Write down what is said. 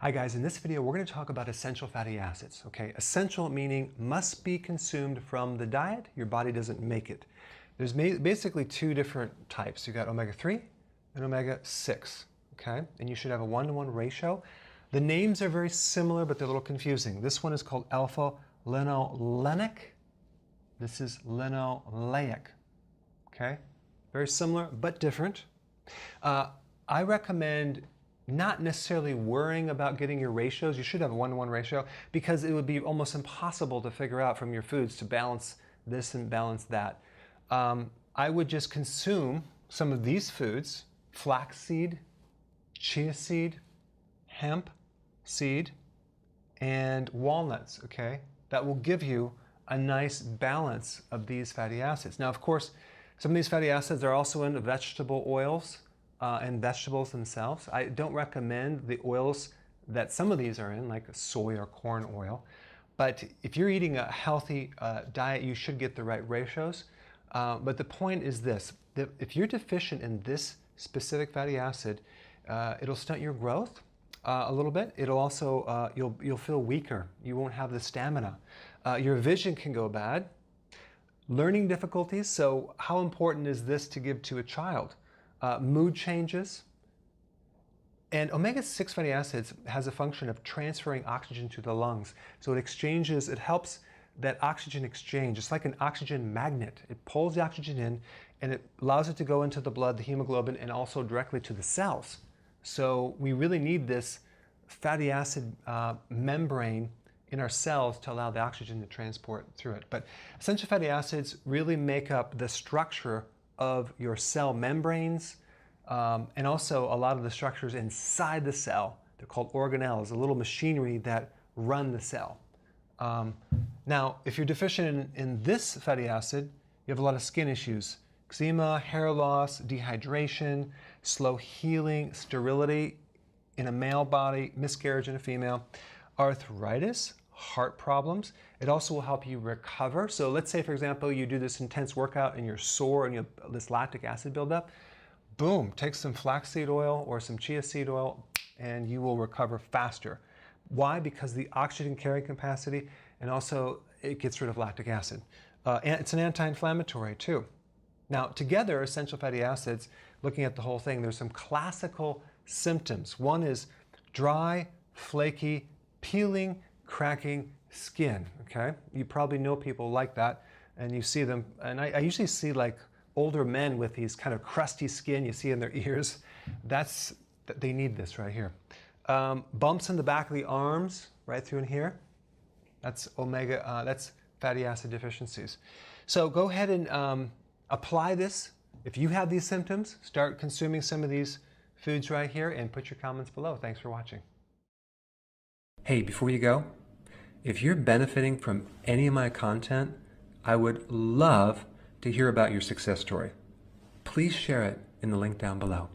Hi guys, in this video we're going to talk about essential fatty acids. Okay, essential meaning must be consumed from the diet. Your body doesn't make it. There's basically two different types. You got omega-3 and omega-6. Okay, and you should have a 1-to-1 ratio. The names are very similar, but they're a little confusing. This one is called alpha-linolenic. This is linoleic. Okay, very similar but different. I recommend not necessarily worrying about getting your ratios. You should have a 1-to-1 ratio because it would be almost impossible to figure out from your foods to balance this and balance that. I would just consume some of these foods: flaxseed, chia seed, hemp seed, and walnuts. Okay, that will give you a nice balance of these fatty acids. Now, of course, some of these fatty acids are also in vegetable oils and vegetables themselves. I don't recommend the oils that some of these are in, like soy or corn oil. But if you're eating a healthy diet, you should get the right ratios. But the point is this: that if you're deficient in this specific fatty acid, it'll stunt your growth a little bit. It'll also, you'll feel weaker. You won't have the stamina. Your vision can go bad. Learning difficulties. So how important is this to give to a child? Mood changes. And omega-6 fatty acids has a function of transferring oxygen to the lungs. So it helps that oxygen exchange. It's like an oxygen magnet. It pulls the oxygen in and it allows it to go into the blood, the hemoglobin, and also directly to the cells. So we really need this fatty acid membrane in our cells to allow the oxygen to transport through it. But essential fatty acids really make up the structure of your cell membranes, and also a lot of the structures inside the cell. They're called organelles, a little machinery that run the cell. Now, if you're deficient in this fatty acid, you have a lot of skin issues: eczema, hair loss, dehydration, slow healing, sterility in a male body, miscarriage in a female, arthritis, heart problems. It also will help you recover. So let's say, for example, you do this intense workout and you're sore and you have this lactic acid buildup. Boom, take some flaxseed oil or some chia seed oil and you will recover faster. Why? Because the oxygen carrying capacity, and also it gets rid of lactic acid. And it's an anti-inflammatory too. Now, together, essential fatty acids, looking at the whole thing, there's some classical symptoms. One is dry, flaky, peeling, cracking skin. Okay, you probably know people like that, and you see them. And I usually see like older men with these kind of crusty skin. You see in their ears. They need this right here. Bumps in the back of the arms, right through in here. That's that's fatty acid deficiencies. So go ahead and apply this. If you have these symptoms, start consuming some of these foods right here and put your comments below. Thanks for watching. Hey, before you go, if you're benefiting from any of my content, I would love to hear about your success story. Please share it in the link down below.